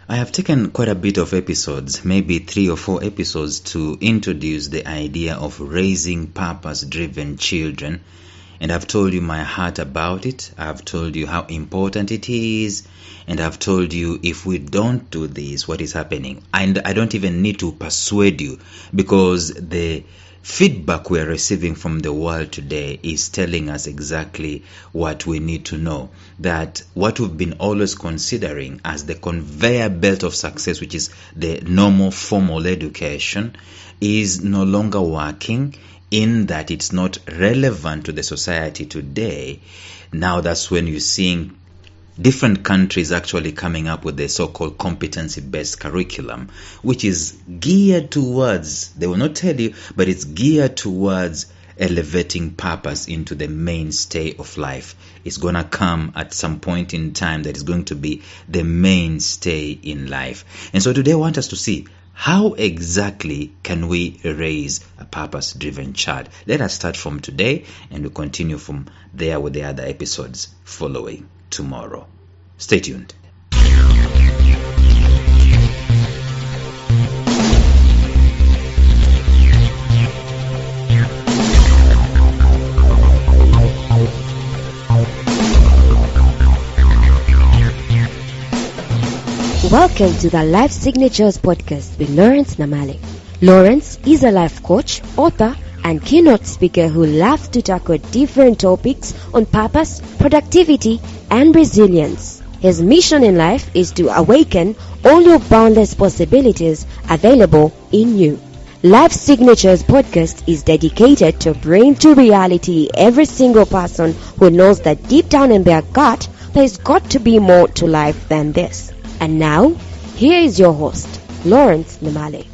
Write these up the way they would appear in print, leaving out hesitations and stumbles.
I have taken quite a bit of episodes, maybe 3 or 4 episodes, to introduce the idea of raising purpose-driven children. And I've told you my heart about it. I've told you how important it is. And I've told you if we don't do this, what is happening. And I don't even need to persuade you, because the feedback we are receiving from the world today is telling us exactly what we need to know. That what we've been always considering as the conveyor belt of success, which is the normal formal education, is no longer working, in that it's not relevant to the society today. Now that's when you're seeing different countries actually coming up with the so-called competency-based curriculum, which is geared towards, they will not tell you, but it's geared towards elevating purpose into the mainstay of life. It's going to come at some point in time that is going to be the mainstay in life. And so today I want us to see, how exactly can we raise a purpose-driven child? Let us start from today, and we'll continue from there with the other episodes following tomorrow. Stay tuned. Welcome to the Life Signatures podcast with Lawrence Namale. Lawrence is a life coach, author, and keynote speaker who loves to tackle different topics on purpose, productivity, and resilience. His mission in life is to awaken all your boundless possibilities available in you. Life Signatures podcast is dedicated to bring to reality every single person who knows that deep down in their gut, there's got to be more to life than this. And now, here is your host, Lawrence Namale.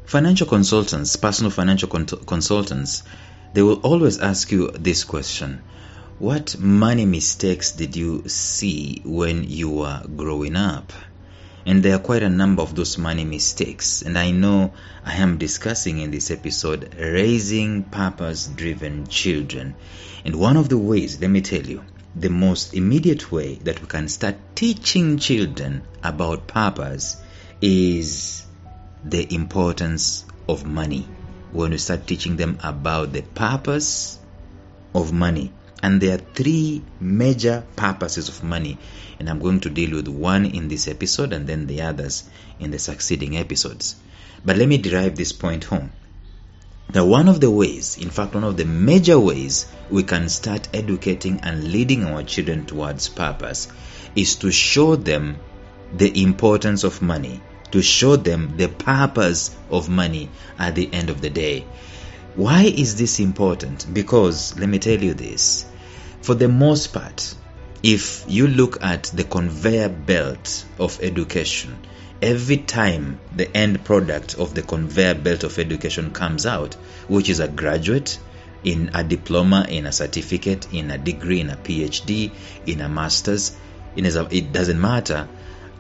Financial consultants, personal financial consultants, they will always ask you this question: what money mistakes did you see when you were growing up? And there are quite a number of those money mistakes. And I know I am discussing in this episode raising purpose-driven children. And one of the ways, let me tell you, the most immediate way that we can start teaching children about purpose is the importance of money. When we start teaching them about the purpose of money. And there are 3 major purposes of money, and I'm going to deal with one in this episode and then the others in the succeeding episodes. But let me drive this point home. Now, one of the ways, in fact one of the major ways we can start educating and leading our children towards purpose is to show them the importance of money, to show them the purpose of money at the end of the day. Why is this important? Because let me tell you this. For the most part, if you look at the conveyor belt of education, every time the end product of the conveyor belt of education comes out, which is a graduate, in a diploma, in a certificate, in a degree, in a PhD, in a master's, it doesn't matter.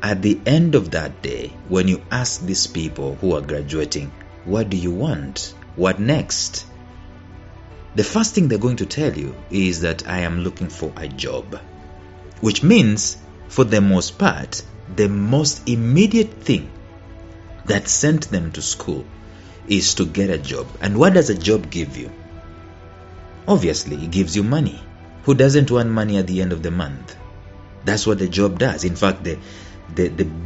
At the end of that day, when you ask these people who are graduating, what do you want? What next? The first thing they're going to tell you is that I am looking for a job. Which means, for the most part, the most immediate thing that sent them to school is to get a job. And what does a job give you? Obviously, it gives you money. Who doesn't want money at the end of the month? That's what the job does. In fact, the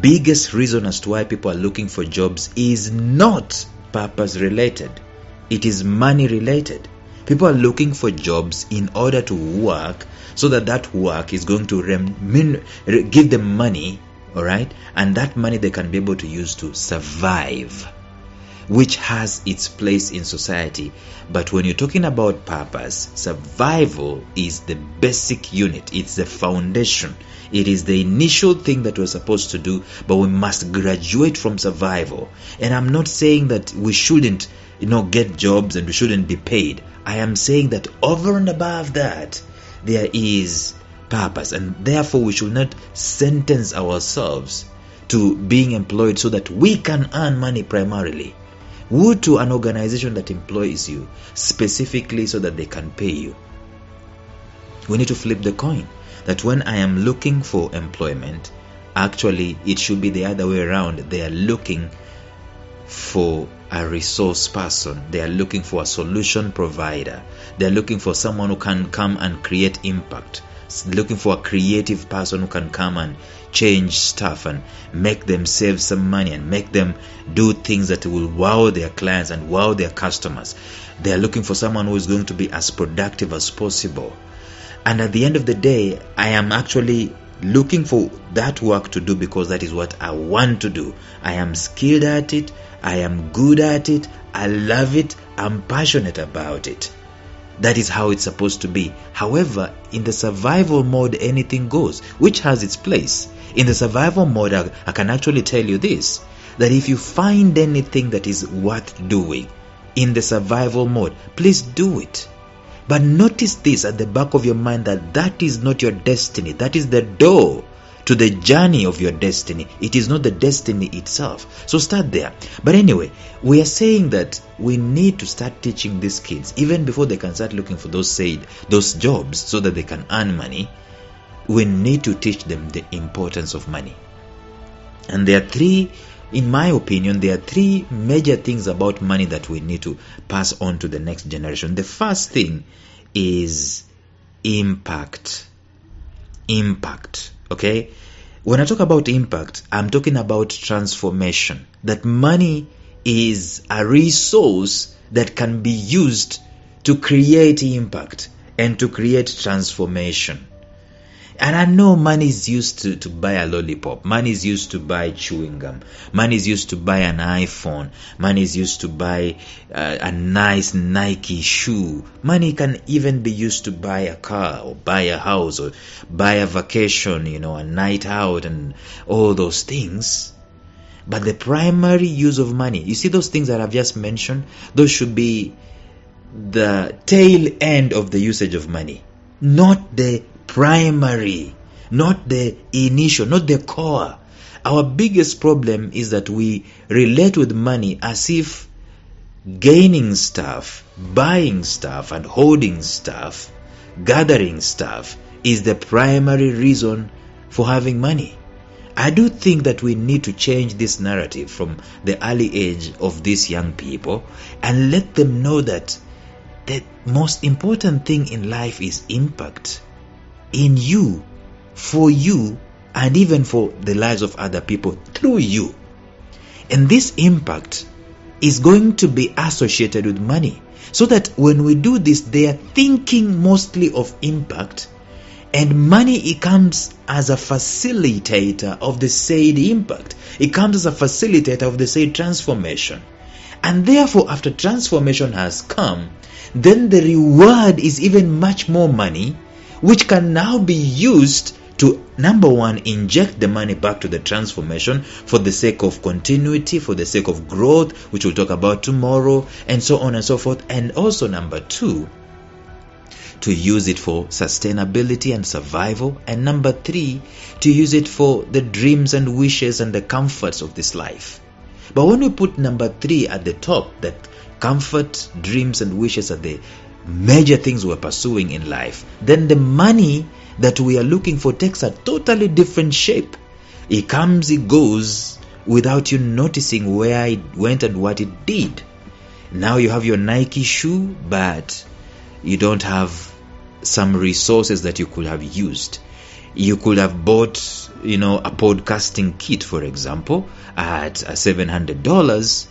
biggest reason as to why people are looking for jobs is not purpose related. It is money related. People are looking for jobs in order to work so that work is going to give them money, all right? And that money they can be able to use to survive, which has its place in society. But when you're talking about purpose, survival is the basic unit. It's the foundation. It is the initial thing that we're supposed to do, but we must graduate from survival. And I'm not saying that we shouldn't get jobs and we shouldn't be paid. I am saying that over and above that, there is purpose, and therefore we should not sentence ourselves to being employed so that we can earn money primarily. Woe to an organization that employs you specifically so that they can pay you. We need to flip the coin. That when I am looking for employment, actually it should be the other way around. They are looking for a resource person. They are looking for a solution provider. They are looking for someone who can come and create impact. Looking for a creative person who can come and change stuff and make them save some money and make them do things that will wow their clients and wow their customers. They are looking for someone who is going to be as productive as possible. And at the end of the day, I am actually looking for that work to do because that is what I want to do. I am skilled at it. I am good at it. I love it. I'm passionate about it. That is how it's supposed to be. However, in the survival mode, anything goes, which has its place. In the survival mode, I can actually tell you this, that if you find anything that is worth doing in the survival mode, please do it. But notice this at the back of your mind, that that is not your destiny. That is the door to the journey of your destiny. It is not the destiny itself. So start there. But anyway, we are saying that we need to start teaching these kids, even before they can start looking for those jobs so that they can earn money. We need to teach them the importance of money. And there are three, in my opinion, there are three major things about money that we need to pass on to the next generation. The first thing is impact. Impact. Okay? When I talk about impact, I'm talking about transformation. That money is a resource that can be used to create impact and to create transformation. And I know money is used to buy a lollipop. Money is used to buy chewing gum. Money is used to buy an iPhone. Money is used to buy a nice Nike shoe. Money can even be used to buy a car or buy a house or buy a vacation, a night out and all those things. But the primary use of money, you see those things that I've just mentioned, those should be the tail end of the usage of money, not the primary, not the initial, not the core. Our biggest problem is that we relate with money as if gaining stuff, buying stuff and holding stuff, gathering stuff is the primary reason for having money. I do think that we need to change this narrative from the early age of these young people and let them know that the most important thing in life is impact. In you, for you, and even for the lives of other people through you. And this impact is going to be associated with money. So that when we do this, they are thinking mostly of impact, and money, it comes as a facilitator of the said impact. It comes as a facilitator of the said transformation. And therefore, after transformation has come, then the reward is even much more money, which can now be used to, number one, inject the money back to the transformation for the sake of continuity, for the sake of growth, which we'll talk about tomorrow, and so on and so forth. And also, number two, to use it for sustainability and survival. And number three, to use it for the dreams and wishes and the comforts of this life. But when we put number three at the top, that comfort, dreams, and wishes are the major things we're pursuing in life, then the money that we are looking for takes a totally different shape. It comes, it goes, without you noticing where it went and what it did. Now you have your Nike shoe, but you don't have some resources that you could have used. You could have bought, a podcasting kit, for example, at $700,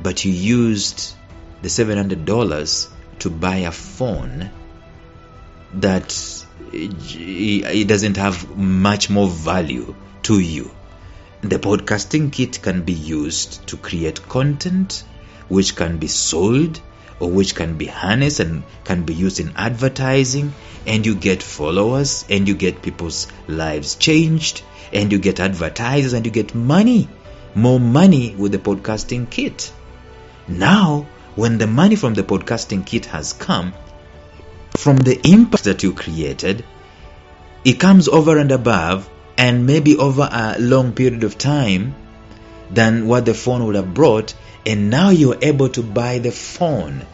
but you used the $700 to buy a phone that it doesn't have much more value to you. The podcasting kit can be used to create content which can be sold or which can be harnessed and can be used in advertising, and you get followers and you get people's lives changed and you get advertisers and you get money, more money with the podcasting kit. Now when the money from the podcasting kit has come, from the impact that you created, it comes over and above, and maybe over a long period of time than what the phone would have brought, and now you're able to buy the phone.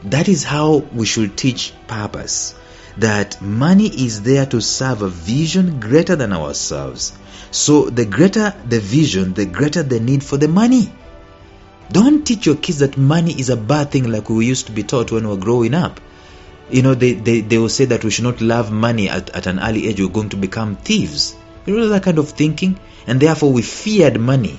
That is how we should teach purpose, that money is there to serve a vision greater than ourselves. So the greater the vision, the greater the need for the money. Don't teach your kids that money is a bad thing like we used to be taught when we were growing up. They will say that we should not love money at an early age. We're going to become thieves. You know that kind of thinking? And therefore we feared money.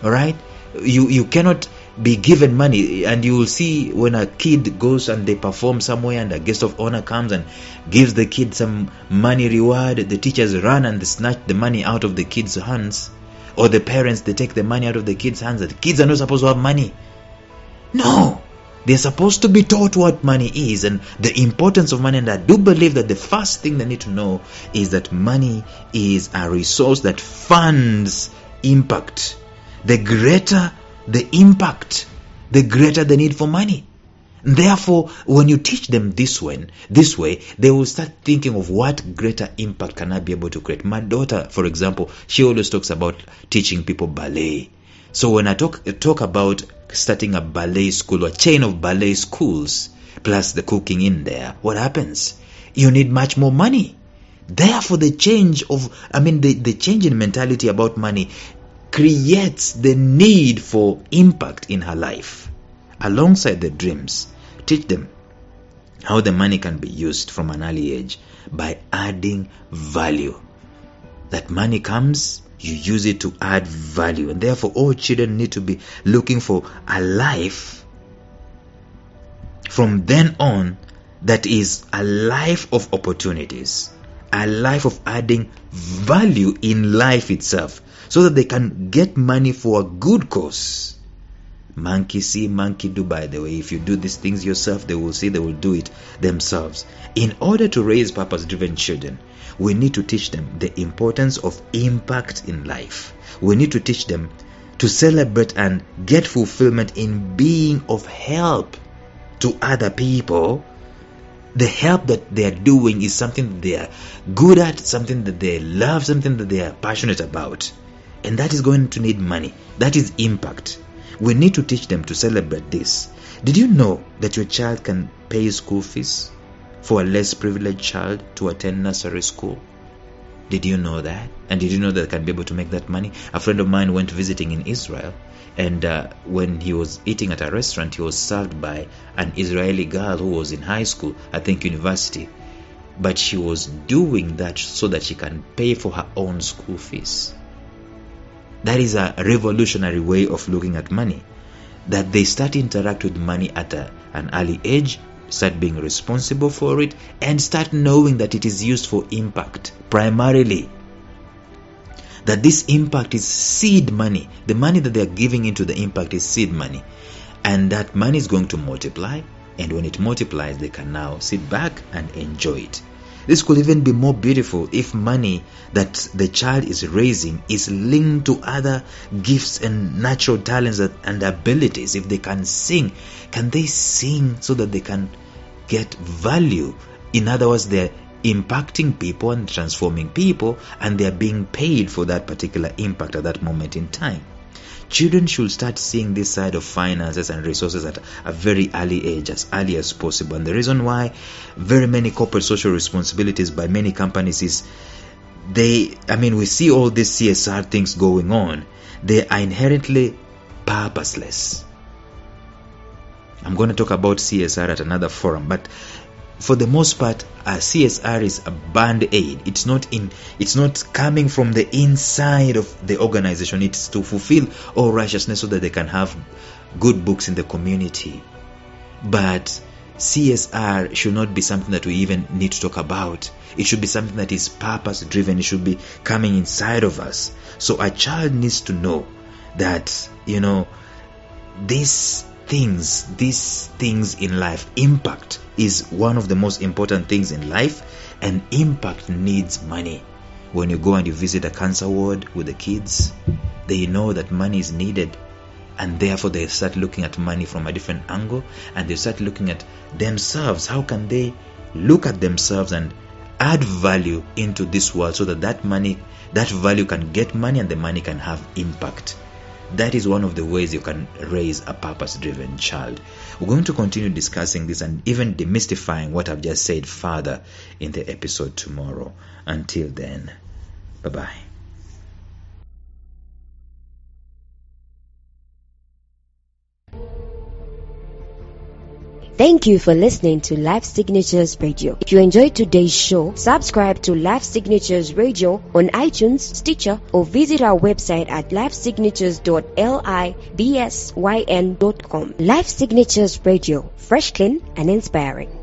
Alright? You cannot be given money, and you will see when a kid goes and they perform somewhere and a guest of honor comes and gives the kid some money reward, the teachers run and they snatch the money out of the kid's hands, or the parents, they take the money out of the kids' hands. The kids are not supposed to have money. No, they're supposed to be taught what money is and the importance of money. And I do believe that the first thing they need to know is that money is a resource that funds impact. The greater the impact, the greater the need for money. Therefore, when you teach them this way, they will start thinking of what greater impact can I be able to create. My daughter, for example, she always talks about teaching people ballet. So when I talk about starting a ballet school, or a chain of ballet schools, plus the cooking in there, what happens? You need much more money. Therefore, the change in mentality about money creates the need for impact in her life. Alongside the dreams, teach them how the money can be used from an early age by adding value. That money comes, you use it to add value. And therefore, all children need to be looking for a life from then on that is a life of opportunities, a life of adding value in life itself, so that they can get money for a good cause. Monkey see, monkey do, by the way. If you do these things yourself, they will see, they will do it themselves. In order to raise purpose-driven children, we need to teach them the importance of impact in life. We need to teach them to celebrate and get fulfillment in being of help to other people. The help that they are doing is something that they are good at, something that they love, something that they are passionate about. And that is going to need money. That is impact. We need to teach them to celebrate this. Did you know that your child can pay school fees for a less privileged child to attend nursery school? Did you know that? And did you know that they can be able to make that money? A friend of mine went visiting in Israel, and when he was eating at a restaurant, he was served by an Israeli girl who was in high school, I think university. But she was doing that so that she can pay for her own school fees. That is a revolutionary way of looking at money. That they start to interact with money at an early age, start being responsible for it, and start knowing that it is used for impact primarily. That this impact is seed money. The money that they are giving into the impact is seed money. And that money is going to multiply. And when it multiplies, they can now sit back and enjoy it. This could even be more beautiful if money that the child is raising is linked to other gifts and natural talents and abilities. If they can sing, can they sing so that they can get value? In other words, they're impacting people and transforming people, and they're being paid for that particular impact at that moment in time. Children should start seeing this side of finances and resources at a very early age, as early as possible. And the reason why very many corporate social responsibilities by many companies is we see all these CSR things going on. They are inherently purposeless. I'm going to talk about CSR at another forum, but for the most part, CSR is a band-aid. It's not coming from the inside of the organization. It's to fulfill all righteousness so that they can have good books in the community. But CSR should not be something that we even need to talk about. It should be something that is purpose-driven. It should be coming inside of us. So a child needs to know that, these things in life, impact is one of the most important things in life, and impact needs money. When you go and you visit a cancer ward with the kids, they know that money is needed. and therefore they start looking at money from a different angle, and they start looking at themselves. How can they look at themselves and add value into this world so that that value can get money and the money can have impact? That is one of the ways you can raise a purpose-driven child. We're going to continue discussing this and even demystifying what I've just said further in the episode tomorrow. Until then, bye-bye. Thank you for listening to Life Signatures Radio. If you enjoyed today's show, subscribe to Life Signatures Radio on iTunes, Stitcher, or visit our website at lifesignatures.libsyn.com. Life Signatures Radio, fresh, clean, and inspiring.